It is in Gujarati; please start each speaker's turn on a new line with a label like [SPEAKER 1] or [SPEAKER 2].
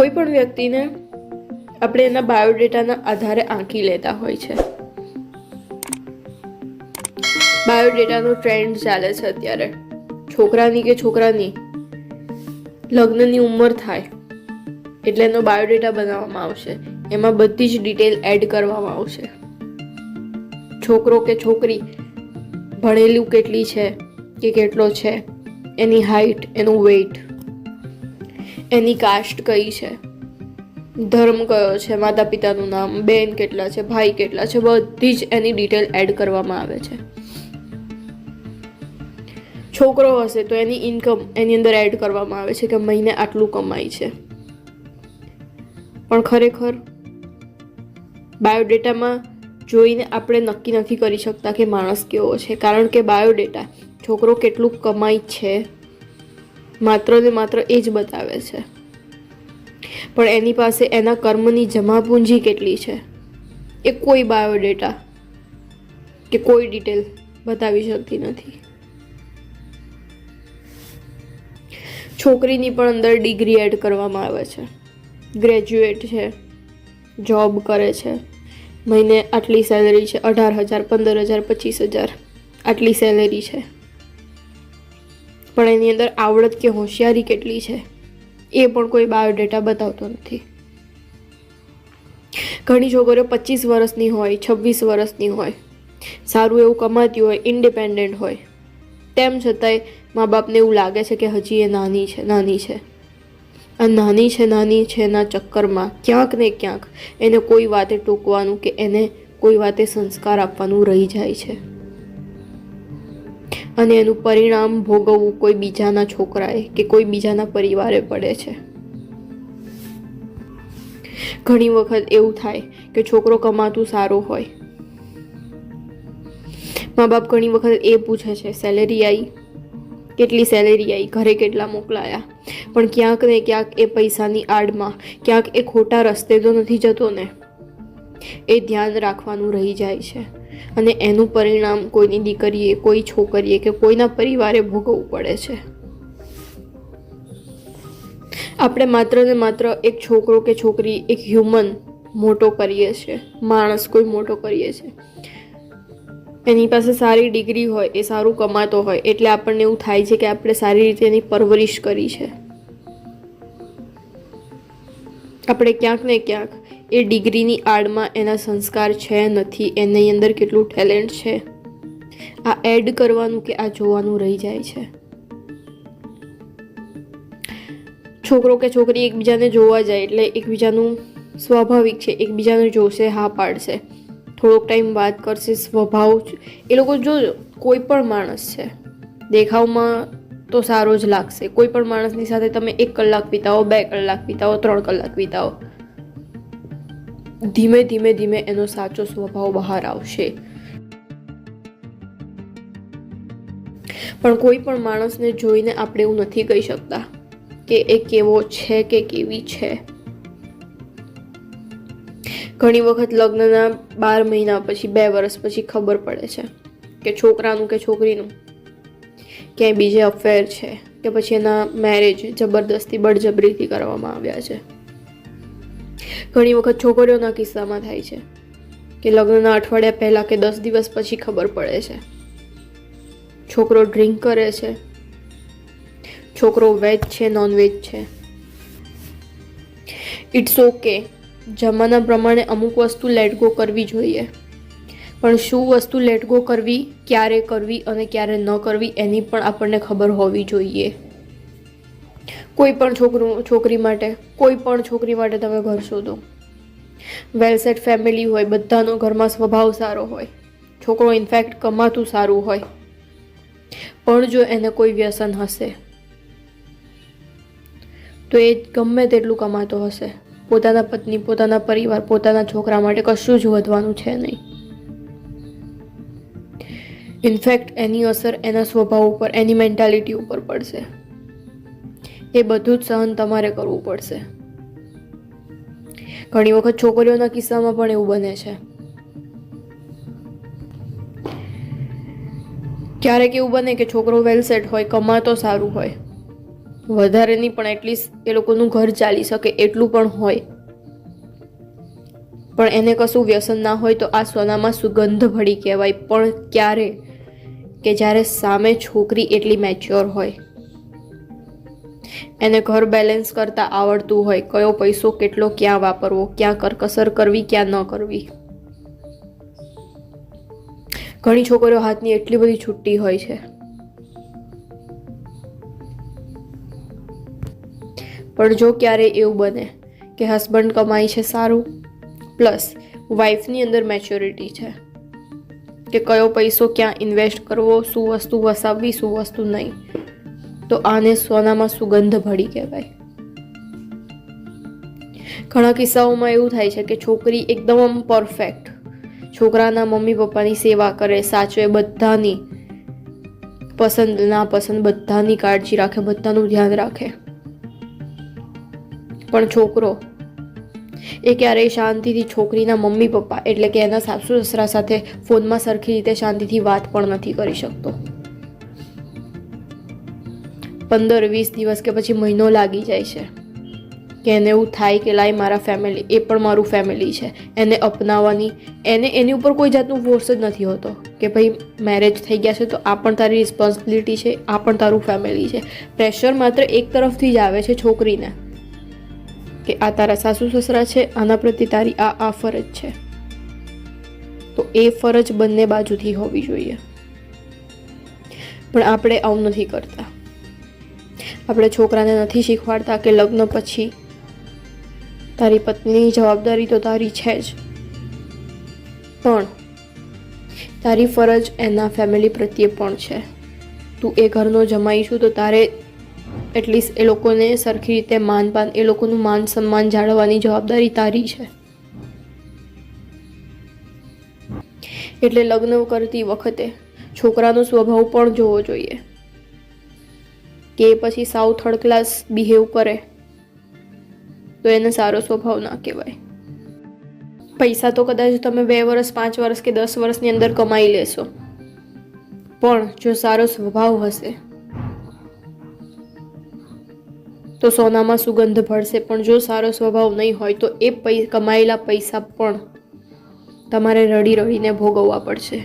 [SPEAKER 1] કોઈ પણ વ્યક્તિને આપણે એના બાયોડેટાના આધારે આંકી લેતા હોય છે. બાયોડેટાનો ટ્રેન્ડ ચાલે છે અત્યારે. છોકરાની કે છોકરાની લગ્નની ઉંમર થાય એટલે એનો બાયોડેટા બનાવવામાં આવશે. એમાં બધી જ ડિટેલ એડ કરવામાં આવશે. છોકરો કે છોકરી ભણેલું કેટલી છે કે કેટલો છે, એની હાઈટ, એનું વેઇટ, એની કાસ્ટ કઈ છે, ધર્મ કયો છે, માતા પિતાનું નામ, બેન કેટલા છે, ભાઈ કેટલા છે, બધી જ એની ડિટેલ એડ કરવામાં આવે છે. છોકરો હશે તો એની ઇન્કમ એની અંદર એડ કરવામાં આવે છે કે મહિને આટલું કમાય છે. પણ ખરેખર બાયોડેટામાં જોઈને આપણે નક્કી નથી કરી શકતા કે માણસ કેવો છે, કારણ કે બાયોડેટા છોકરો કેટલું કમાય છે માત્ર ને માત્ર એ જ બતાવે છે. પણ એની પાસે એના કર્મની જમા પૂંજી કેટલી છે એ કોઈ બાયોડેટા કે કોઈ ડિટેલ બતાવી શકતી નથી. છોકરીની પણ અંદર ડિગ્રી એડ કરવામાં આવે છે. ગ્રેજ્યુએટ છે, જોબ કરે છે, મહિને આટલી સેલેરી છે, 18,000, 15,000, 25,000 આટલી સેલેરી છે. પણ એની અંદર આવડત કે હોશિયારી કેટલી છે એ પણ કોઈ બાયોડેટા બતાવતો નથી. ઘણી છોકરીઓ 25 વર્ષની હોય, 26 વર્ષની હોય, સારું એવું કમાતી હોય, ઇન્ડિપેન્ડન્ટ હોય, તેમ છતાંય મા બાપને એવું લાગે છે કે હજી એ નાની છે. આ નાની છે એના ચક્કરમાં ક્યાંક ને ક્યાંક એને કોઈ વાતે ટોકવાનું કે એને કોઈ વાતે સંસ્કાર આપવાનું રહી જાય છે અને એનું પરિણામ ભોગવવું કોઈ બીજાના છોકરાએ કે કોઈ બીજાના પરિવારે પડે છે. ઘણી વખત એવું થાય કે છોકરો કમાતું સારું હોય, મા બાપ ઘણી વખત એ પૂછે છે સેલેરી આવી, કેટલી સેલેરી આવી, ઘરે કેટલા મોકલાયા, પણ ક્યાંક ને ક્યાંક એ પૈસાની આડમાં ક્યાંક એ ખોટા રસ્તે તો નથી જતો ને, એ ધ્યાન રાખવાનું રહી જાય છે અને એનું પરિણામ કોઈની દીકરીએ, કોઈ છોકરીએ કે કોઈના પરિવારે ભોગવવું પડે છે. આપણે માત્ર ને માત્ર એક છોકરો કે છોકરી, એક હ્યુમન મોટો કરીએ છીએ, માણસ કોઈ મોટો કરીએ છીએ. એની પાસે સારી ડિગ્રી હોય, એ સારું કમાતો હોય એટલે આપણને એવું થાય છે કે આપણે સારી રીતે એની પરવરિશ કરી છે. આપણે ક્યાંક ને ક્યાંક એ ડિગ્રીની આડમાં એના સંસ્કાર છે નથી, એની અંદર કેટલું ટેલેન્ટ છે, આ એડ કરવાનું કે આ જોવાનું રહી જાય છે. છોકરો કે છોકરી એકબીજાને જોવા જાય એટલે એકબીજાનું સ્વાભાવિક છે, એકબીજાને જોશે, હા પાડશે, થોડોક ટાઈમ વાત કરશે, સ્વભાવ એ લોકો જોજો. કોઈ પણ માણસ છે દેખાવમાં તો સારો જ લાગશે. કોઈ પણ માણસની સાથે તમે 1 કલાક વિતાવો, 2 કલાક વિતાવો, 3 કલાક વિતાવો, ધીમે ધીમે ધીમે એનો સાચો સ્વભાવ બહાર આવશે. પણ કોઈ પણ માણસને જોઈને આપણે એવું નથી કહી શકતા કે એ કેવો છે કે કેવી છે. ઘણી વખત લગ્નના 12 મહિના પછી, 2 વર્ષ પછી ખબર પડે છે કે છોકરાનું કે છોકરીનું ક્યાંય બીજે અફેર છે કે પછી એના મેરેજ જબરદસ્તી બળજબરીથી કરવામાં આવ્યા છે. ઘણી વખત છોકરીઓના કિસ્સામાં થાય છે કે લગ્નના અઠવાડિયા પહેલા કે 10 દિવસ પછી ખબર પડે છે. છોકરો ડ્રિંક કરે છે, છોકરો વેજ છે, નોન વેજ છે. ઇટ્સ ઓકે, જમાના પ્રમાણે અમુક વસ્તુ લેટ ગો કરવી જોઈએ, પણ શું વસ્તુ લેટ ગો કરવી, ક્યારે કરવી અને ક્યારે ન કરવી એની પણ આપણને ખબર હોવી જોઈએ. કોઈ પણ છોકરી માટે તમે ઘર શોધો, વેલ સેટ ફેમિલી હોય, બધાનો ઘરમાં સ્વભાવ સારો હોય, છોકરો ઇનફેક્ટ કમાતું સારું હોય, પણ જો એને કોઈ વ્યસન હશે તો એ ગમે તેટલું કમાતો હશે, પોતાના પત્ની, પોતાના પરિવાર, પોતાના છોકરા માટે કશું જ વધવાનું છે નહીં. ઇનફેક્ટ એની અસર એના સ્વભાવ ઉપર, એની મેન્ટાલિટી ઉપર પડશે. એ બધું જ સહન તમારે કરવું પડશે. ઘણી વખત છોકરીઓના કિસ્સામાં પણ એવું બને છે. ક્યારેક એવું બને કે છોકરો વેલ સેટ હોય, કમાતો સારું હોય, વધારે નહીં પણ એટલીસ્ટ એ લોકોનું ઘર ચાલી શકે એટલું પણ હોય, પણ એને કશું વ્યસન ના હોય તો આ સોનામાં સુગંધ ભળી કહેવાય. પણ ક્યારે? કે જ્યારે સામે છોકરી એટલી મેચ્યોર હોય, એને ઘર બેલેન્સ કરતા આવડતું હોય, કયો પૈસો કેટલો ક્યાં વાપરવો, ક્યાં કરકસર કરવી, ક્યાં ન કરવી. ઘણી છોકરીઓ હાથની એટલી બધી છુટ્ટી હોય છે, પણ જો ક્યારે એવું બને કે હસબન્ડ કમાય છે સારું, પ્લસ વાઈફની અંદર મેચ્યોરિટી છે કે કયો પૈસો ક્યાં ઇન્વેસ્ટ કરવો, શું વસ્તુ વસાવવી, શું વસ્તુ નહીં, તો આને સોનામાં સુગંધ ભળી કહેવાય. ઘણા કિસ્સાઓમાં એવું થાય છે કે છોકરી એકદમ આમ પરફેક્ટ, છોકરાના મમ્મી પપ્પાની સેવા કરે, સાચવે, બધાની પસંદ નાપસંદ બધાની કાળજી રાખે, બધાનું ધ્યાન રાખે, પણ છોકરો એ ક્યારેય શાંતિથી છોકરીના મમ્મી પપ્પા એટલે કે એના સાસુ સસરા સાથે ફોનમાં સરખી રીતે શાંતિથી વાત પણ નથી કરી શકતો. 15-20 દિવસ કે પછી મહિનો લાગી જાય છે કે એને એવું થાય કે લાય મારા ફેમિલી, એ પણ મારું ફેમિલી છે, એને અપનાવવાની, એને એની ઉપર કોઈ જાતનું ફોર્સ જ નથી હોતો કે ભાઈ મેરેજ થઈ ગયા છે તો આ પણ તારી રિસ્પોન્સિબિલિટી છે, આ પણ તારું ફેમિલી છે. પ્રેશર માત્ર એક તરફથી જ આવે છે છોકરીને કે આ તારા સાસુ સસરા છે, આના પ્રત્યે તારી આ ફરજ છે. તો એ ફરજ બંને બાજુથી હોવી જોઈએ, પણ આપણે આવું નથી કરતા. આપણે છોકરાને નથી શીખવાડતા કે લગ્ન પછી તારી પત્નીની જવાબદારી તો તારી છે જ, પણ તારી ફરજ એના ફેમિલી પ્રત્યે પણ છે. તું એ ઘરનો જમાઈ છું તો તારે એટલીસ્ટ એ લોકોને સરખી રીતે માનપાન, એ લોકોનું માન સન્માન જાળવવાની જવાબદારી તારી છે. એટલે લગ્ન કરતી વખતે છોકરાનો સ્વભાવ પણ જોવો જોઈએ કે પછી સાવ થર્ડ ક્લાસ બિહેવ કરે તો એને સારો સ્વભાવ ના કહેવાય. પૈસા તો કદાચ તમે 2 વર્ષ, 5 વર્ષ કે 10 વર્ષની અંદર કમાઈ લેશો, પણ જો સારો સ્વભાવ હશે તો સોનામાં સુગંધ ભળશે. પણ જો સારો સ્વભાવ નહીં હોય તો એ કમાયેલા પૈસા પણ તમારે રડી રડીને ભોગવવા પડશે.